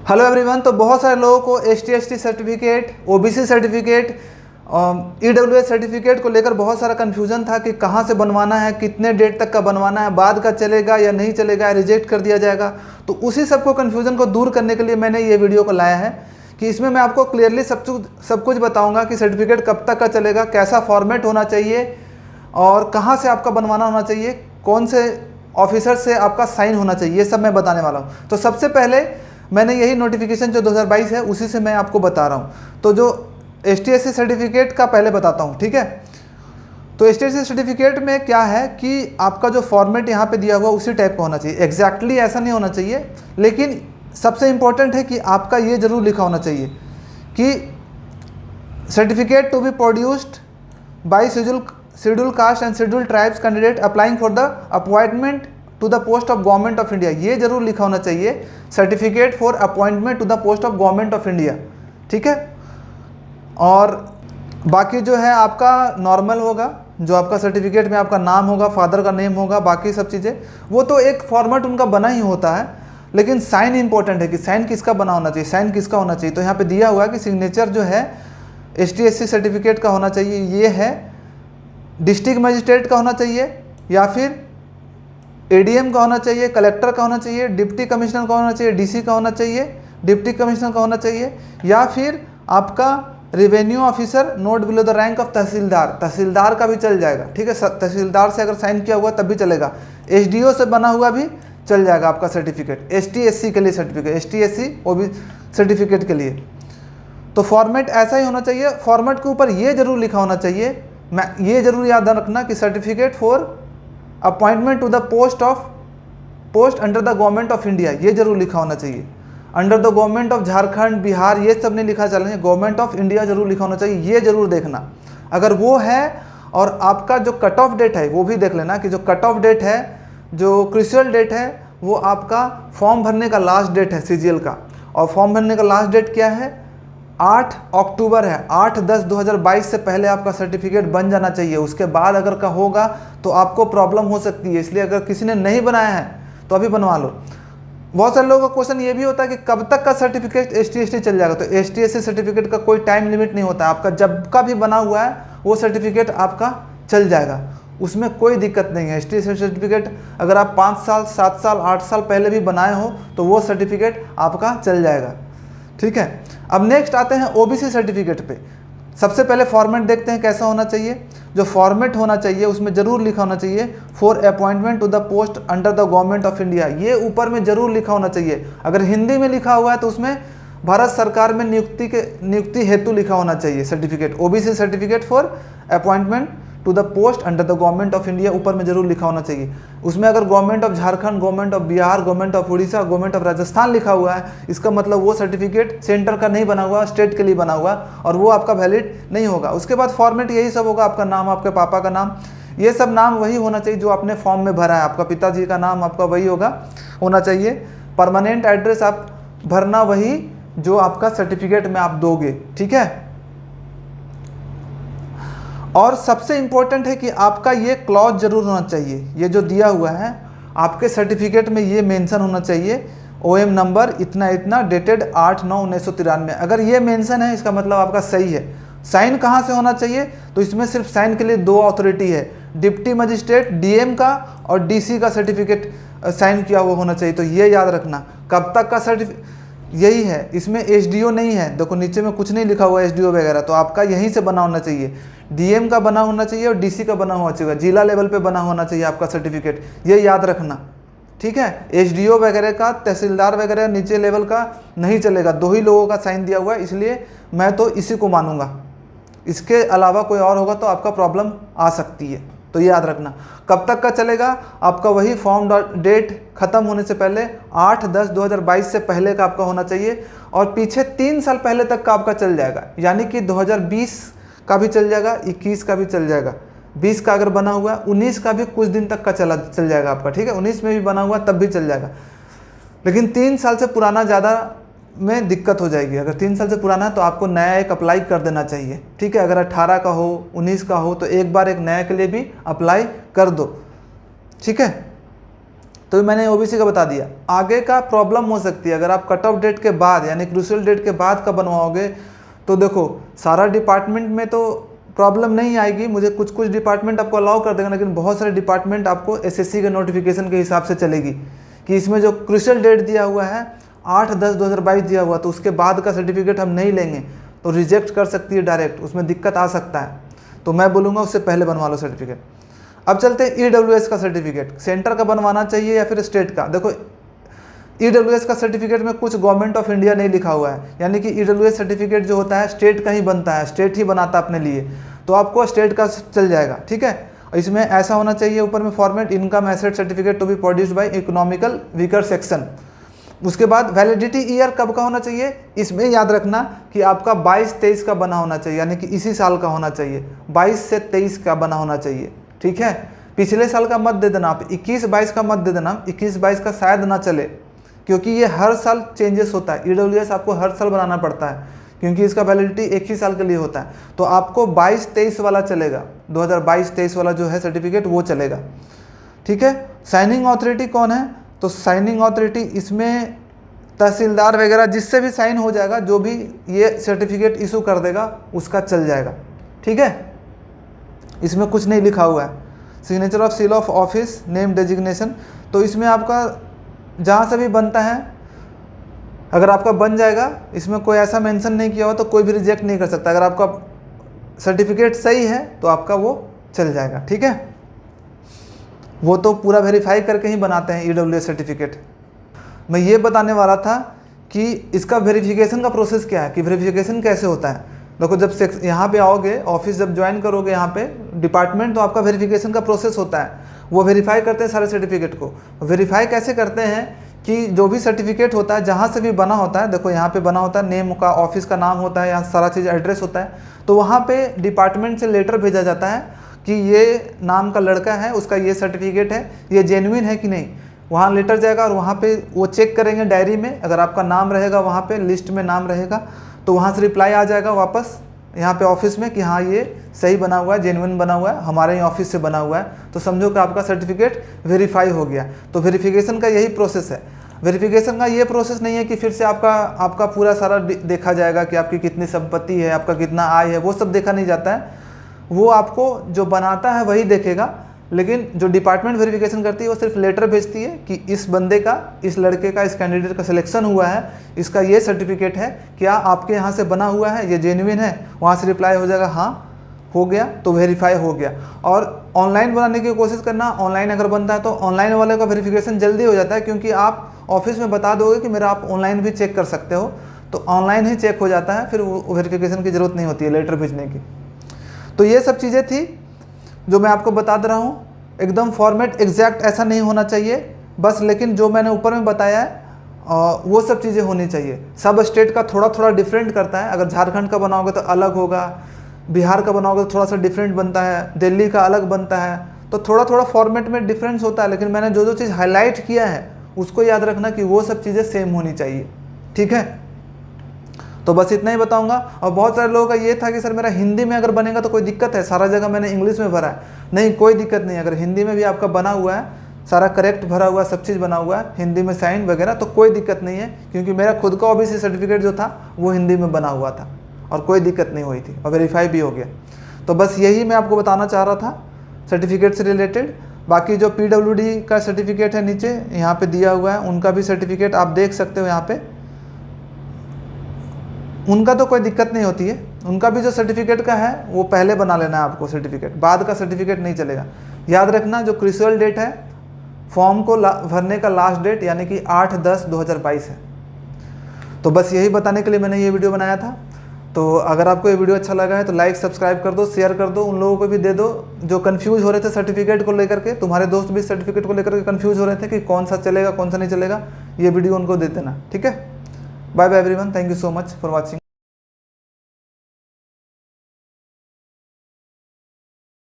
Hello everyone. तो बहुत सारे लोगों को ST/ST certificate, OBC certificate, EWS certificate को लेकर बहुत सारा कन्फ्यूजन था कि कहाँ से बनवाना है, कितने डेट तक का बनवाना है, बाद का चलेगा या नहीं चलेगा, रिजेक्ट कर दिया जाएगा। तो उसी सबको कन्फ्यूजन को दूर करने के लिए मैंने ये वीडियो को लाया है कि इसमें मैं आपको क्लियरली सब कुछ बताऊँगा कि सर्टिफिकेट कब तक का चलेगा, कैसा फॉर्मेट होना चाहिए और कहाँ से आपका बनवाना होना चाहिए, कौन से ऑफिसर से आपका साइन होना चाहिए, ये सब मैं बताने वाला हूँ। तो सबसे पहले मैंने यही नोटिफिकेशन जो 2022 है उसी से मैं आपको बता रहा हूँ। तो जो ST/ST सर्टिफिकेट का पहले बताता हूँ, ठीक है। तो ST/ST सर्टिफिकेट में क्या है कि आपका जो फॉर्मेट यहाँ पे दिया हुआ उसी टाइप का होना चाहिए। एग्जैक्टली ऐसा नहीं होना चाहिए, लेकिन सबसे इम्पोर्टेंट है कि आपका ये जरूर लिखा होना चाहिए कि certificate to be produced by schedule caste and schedule tribes candidate applying for the appointment to the post of government of India. ये जरूर लिखा होना चाहिए, certificate for appointment to the post of government of India, ठीक है। और बाकी जो है आपका नॉर्मल होगा, जो आपका सर्टिफिकेट में आपका नाम होगा, फादर का नेम होगा, बाकी सब चीज़ें वो तो एक फॉर्मेट उनका बना ही होता है। लेकिन साइन इंपॉर्टेंट है कि साइन किसका बना होना चाहिए, साइन किसका होना चाहिए। तो यहाँ पे दिया हुआ है कि सिग्नेचर जो है ST/ST सर्टिफिकेट का होना चाहिए, ये है डिस्ट्रिक्ट मजिस्ट्रेट का होना चाहिए, या फिर ADM का होना चाहिए, कलेक्टर का होना चाहिए, डिप्टी कमिश्नर का होना चाहिए, DC का होना चाहिए, डिप्टी कमिश्नर का होना चाहिए, या फिर आपका revenue officer not below the rank of tehsildar. Tehsildar का भी चल जाएगा, ठीक है। तहसीलदार से अगर साइन किया हुआ तब भी चलेगा। SDO से बना हुआ भी चल जाएगा आपका सर्टिफिकेट। ST/SC के लिए सर्टिफिकेट, ST/SC OBC सर्टिफिकेट के लिए। तो फॉर्मेट ऐसा ही होना चाहिए। फॉर्मेट के ऊपर ये जरूर लिखा होना चाहिए, मैं ये जरूर याद रखना कि certificate for appointment to the post under the government of India, ये जरूर लिखा होना चाहिए। Under the government of Jharkhand, Bihar, ये सब नहीं लिखा चलेंगे, गवर्नमेंट ऑफ इंडिया जरूर लिखा होना चाहिए, ये जरूर देखना। अगर वो है और आपका जो कट ऑफ डेट है वो भी देख लेना कि जो कट ऑफ डेट है, जो क्रूशियल डेट है, वो आपका फॉर्म भरने का लास्ट डेट है CGL का। और फॉर्म भरने का लास्ट डेट क्या है, 8 अक्टूबर है। 8/10/2022 से पहले आपका सर्टिफिकेट बन जाना चाहिए। उसके बाद अगर का होगा तो आपको प्रॉब्लम हो सकती है, इसलिए अगर किसी ने नहीं बनाया है तो अभी बनवा लो। बहुत सारे लोगों का क्वेश्चन ये भी होता है कि कब तक का सर्टिफिकेट ST/ST चल जाएगा। तो ST/ST सर्टिफिकेट का कोई टाइम लिमिट नहीं होता है, आपका जब का भी बना हुआ है वो सर्टिफिकेट आपका चल जाएगा, उसमें कोई दिक्कत नहीं है। ST/ST सर्टिफिकेट अगर आप 5 साल, 7 साल, 8 साल पहले भी बनाए हो तो वो सर्टिफिकेट आपका चल जाएगा, ठीक है। अब नेक्स्ट आते हैं OBC सर्टिफिकेट पे। सबसे पहले फॉर्मेट देखते हैं कैसा होना चाहिए। जो फॉर्मेट होना चाहिए उसमें जरूर लिखा होना चाहिए for appointment to the post under the government of India, ये ऊपर में जरूर लिखा होना चाहिए। अगर हिंदी में लिखा हुआ है तो उसमें भारत सरकार में नियुक्ति हेतु लिखा होना चाहिए certificate. OBC certificate for appointment to the post under the government of India ऊपर में जरूर लिखा होना चाहिए। उसमें अगर government of Jharkhand, government of Bihar, government of Orissa, government of Rajasthan लिखा हुआ है, इसका मतलब वो सर्टिफिकेट सेंटर का नहीं बना हुआ, स्टेट के लिए बना हुआ और वो आपका वैलिड नहीं होगा। उसके बाद फॉर्मेट यही सब होगा, आपका नाम, आपके पापा का नाम, ये सब नाम वही होना चाहिए जो आपने फॉर्म में भरा है। आपका पिताजी का नाम आपका वही होना चाहिए। परमानेंट एड्रेस आप भरना वही जो आपका सर्टिफिकेट में आप दोगे, ठीक है। और सबसे इंपॉर्टेंट है कि आपका ये क्लॉज जरूर होना चाहिए, ये जो दिया हुआ है आपके सर्टिफिकेट में ये मेंशन होना चाहिए, OM नंबर इतना इतना, डेटेड 8/9/1993। अगर ये मेंशन है इसका मतलब आपका सही है। साइन कहाँ से होना चाहिए, तो इसमें सिर्फ साइन के लिए 2 अथॉरिटी है, डिप्टी मजिस्ट्रेट DM का और DC का सर्टिफिकेट साइन किया हुआ होना चाहिए। तो ये याद रखना। कब तक का सर्टिफिकेट, यही है, इसमें SDO नहीं है, देखो नीचे में कुछ नहीं लिखा हुआ SDO वगैरह, तो आपका यहीं से बना होना चाहिए। DM का बना होना चाहिए और DC का बना होना चाहिए, जिला लेवल पे बना होना चाहिए आपका सर्टिफिकेट, ये याद रखना, ठीक है। SDO वगैरह का, तहसीलदार वगैरह नीचे लेवल का नहीं चलेगा। 2 ही लोगों का साइन दिया हुआ है, इसलिए मैं तो इसी को मानूंगा। इसके अलावा कोई और होगा तो आपका प्रॉब्लम आ सकती है, तो ये याद रखना। कब तक का चलेगा, आपका वही फॉर्म डेट ख़त्म होने से पहले 8/10/2022 से पहले का आपका होना चाहिए, और पीछे 3 साल पहले तक का आपका चल जाएगा, यानी कि 2020 का भी चल जाएगा, 21 का भी चल जाएगा, 20 का अगर बना हुआ है, 19 का भी कुछ दिन तक का चल जाएगा आपका, ठीक है। 19 में भी बना हुआ तब भी चल जाएगा, लेकिन 3 साल से पुराना ज़्यादा में दिक्कत हो जाएगी। अगर 3 साल से पुराना है तो आपको नया एक अप्लाई कर देना चाहिए, ठीक है। अगर 18 का हो, 19 का हो तो एक बार एक नया के लिए भी अप्लाई कर दो, ठीक है। तो मैंने ओबीसी का बता दिया। आगे का प्रॉब्लम हो सकती है अगर आप कट ऑफ डेट के बाद यानी क्रूशियल डेट के बाद का बनवाओगे, तो देखो सारा डिपार्टमेंट में तो प्रॉब्लम नहीं आएगी, मुझे कुछ कुछ डिपार्टमेंट आपको अलाउ कर देगा, लेकिन बहुत सारे डिपार्टमेंट आपको एसएससी के नोटिफिकेशन के हिसाब से चलेगी कि इसमें जो क्रूशियल डेट दिया हुआ है 8/10/2022 दिया हुआ, तो उसके बाद का सर्टिफिकेट हम नहीं लेंगे, तो रिजेक्ट कर सकती है डायरेक्ट, उसमें दिक्कत आ सकता है। तो मैं बोलूँगा उससे पहले बनवा लो सर्टिफिकेट। अब चलते हैं ईडब्ल्यूएस का सर्टिफिकेट, सेंटर का बनवाना चाहिए या फिर स्टेट का। देखो ईडब्ल्यूएस का सर्टिफिकेट में कुछ गवर्नमेंट ऑफ इंडिया नहीं लिखा हुआ है, यानी कि ईडब्ल्यूएस सर्टिफिकेट जो होता है स्टेट का ही बनता है, स्टेट ही बनाता है अपने लिए, तो आपको स्टेट का चल जाएगा, ठीक है। इसमें ऐसा होना चाहिए ऊपर में format, income asset certificate to be produced by economical weaker section. उसके बाद वैलिडिटी ईयर कब का होना चाहिए, इसमें याद रखना कि आपका 22-23 का बना होना चाहिए, यानी कि इसी साल का होना चाहिए, 22 से 23 का बना होना चाहिए, ठीक है। पिछले साल का मत दे देना आप, 21-22 का मत दे देना, 21-22 का शायद ना चले, क्योंकि ये हर साल चेंजेस होता है। ईडब्ल्यूएस आपको हर साल बनाना पड़ता है, क्योंकि इसका वैलिडिटी एक ही साल के लिए होता है। तो आपको 22-23 वाला चलेगा, 2022-23 वाला जो है सर्टिफिकेट वो चलेगा, ठीक है। साइनिंग अथॉरिटी कौन है, तो साइनिंग अथॉरिटी इसमें तहसीलदार वगैरह जिससे भी साइन हो जाएगा, जो भी ये सर्टिफिकेट इशू कर देगा उसका चल जाएगा, ठीक है। इसमें कुछ नहीं लिखा हुआ है। Signature of seal of office, name designation, तो इसमें आपका जहाँ से भी बनता है, अगर आपका बन जाएगा, इसमें कोई ऐसा मेंशन नहीं किया हुआ तो कोई भी रिजेक्ट नहीं कर सकता। अगर आपका सर्टिफिकेट सही है तो आपका वो चल जाएगा, ठीक है। वो तो पूरा वेरीफाई करके ही बनाते हैं ईडब्ल्यूएस सर्टिफिकेट। मैं ये बताने वाला था कि इसका वेरिफिकेशन का प्रोसेस क्या है, कि वेरिफिकेशन कैसे होता है। देखो जब यहाँ पे आओगे, ऑफिस जब ज्वाइन करोगे यहाँ पे डिपार्टमेंट, तो आपका वेरिफिकेशन का प्रोसेस होता है। वो वेरीफाई करते हैं सारे सर्टिफिकेट को। वेरीफाई कैसे करते हैं कि जो भी सर्टिफिकेट होता है जहाँ से भी बना होता है, देखो यहाँ पे बना होता है, नेम का, ऑफिस का नाम होता है, यहाँ सारा चीज़ एड्रेस होता है, तो वहाँ पे डिपार्टमेंट से लेटर भेजा जाता है कि ये नाम का लड़का है, उसका ये सर्टिफिकेट है, ये जेन्युइन है कि नहीं। वहाँ लेटर जाएगा और वहाँ पे वो चेक करेंगे डायरी में, अगर आपका नाम रहेगा वहाँ पे लिस्ट में नाम रहेगा, तो वहाँ से रिप्लाई आ जाएगा वापस यहाँ पे ऑफिस में कि हाँ ये सही बना हुआ है, जेन्युइन बना हुआ है, हमारे ही ऑफिस से बना हुआ है, तो समझो कि आपका सर्टिफिकेट वेरीफाई हो गया। तो वेरिफिकेशन का यही प्रोसेस है। वेरिफिकेशन का ये प्रोसेस नहीं है कि फिर से आपका पूरा सारा देखा जाएगा कि आपकी कितनी संपत्ति है, आपका कितना आय है, वो सब देखा नहीं जाता है। वो आपको जो बनाता है वही देखेगा, लेकिन जो डिपार्टमेंट वेरिफिकेशन करती है वो सिर्फ लेटर भेजती है कि इस बंदे का, इस लड़के का, इस कैंडिडेट का सिलेक्शन हुआ है, इसका ये सर्टिफिकेट है, क्या आपके यहाँ से बना हुआ है, ये जेन्युइन है। वहाँ से रिप्लाई हो जाएगा हाँ हो गया, तो वेरीफाई हो गया। और ऑनलाइन बनाने की कोशिश करना, ऑनलाइन अगर बनता है तो ऑनलाइन वाले का वेरिफिकेशन जल्दी हो जाता है, क्योंकि आप ऑफिस में बता दोगे कि मेरा आप ऑनलाइन भी चेक कर सकते हो, तो ऑनलाइन ही चेक हो जाता है, फिर वो वेरिफिकेशन की ज़रूरत नहीं होती है लेटर भेजने की। तो ये सब चीज़ें थी जो मैं आपको बता दे रहा हूँ। एकदम फॉर्मेट एग्जैक्ट ऐसा नहीं होना चाहिए बस, लेकिन जो मैंने ऊपर में बताया है वो सब चीज़ें होनी चाहिए। सब स्टेट का थोड़ा थोड़ा डिफरेंट करता है। अगर झारखंड का बनाओगे तो अलग होगा, बिहार का बनाओगे तो थोड़ा सा डिफरेंट बनता है, दिल्ली का अलग बनता है, तो थोड़ा थोड़ा फॉर्मेट में डिफरेंस होता है। लेकिन मैंने जो जो चीज़ हाईलाइट किया है उसको याद रखना कि वो सब चीज़ें सेम होनी चाहिए, ठीक है। तो बस इतना ही बताऊंगा। और बहुत सारे लोगों का ये था कि सर मेरा हिंदी में अगर बनेगा तो कोई दिक्कत है, सारा जगह मैंने इंग्लिश में भरा है। नहीं, कोई दिक्कत नहीं। अगर हिंदी में भी आपका बना हुआ है, सारा करेक्ट भरा हुआ है, सब चीज़ बना हुआ है, हिंदी में साइन वगैरह, तो कोई दिक्कत नहीं है, क्योंकि मेरा खुद का ओबीसी सर्टिफिकेट जो था वो हिंदी में बना हुआ था और कोई दिक्कत नहीं हुई थी और वेरीफाई भी हो गया। तो बस यही मैं आपको बताना चाह रहा था सर्टिफिकेट से रिलेटेड। बाकी जो PWD का सर्टिफिकेट है नीचे यहाँ पे दिया हुआ है, उनका भी सर्टिफिकेट आप देख सकते हो यहाँ पे, उनका तो कोई दिक्कत नहीं होती है। उनका भी जो सर्टिफिकेट का है वो पहले बना लेना है आपको सर्टिफिकेट, बाद का सर्टिफिकेट नहीं चलेगा। याद रखना जो क्रूशियल डेट है फॉर्म को भरने का लास्ट डेट यानी कि 8/10/2022 है। तो बस यही बताने के लिए मैंने ये वीडियो बनाया था। तो अगर आपको ये वीडियो अच्छा लगा है तो लाइक सब्सक्राइब कर दो, शेयर कर दो, उन लोगों को भी दे दो जो कन्फ्यूज़ हो रहे थे सर्टिफिकेट को लेकर के। तुम्हारे दोस्त भी सर्टिफिकेट को लेकर के कन्फ्यूज़ हो रहे थे कि कौन सा चलेगा कौन सा नहीं चलेगा, ये वीडियो उनको दे देना, ठीक है। Bye bye everyone, thank you so much for watching.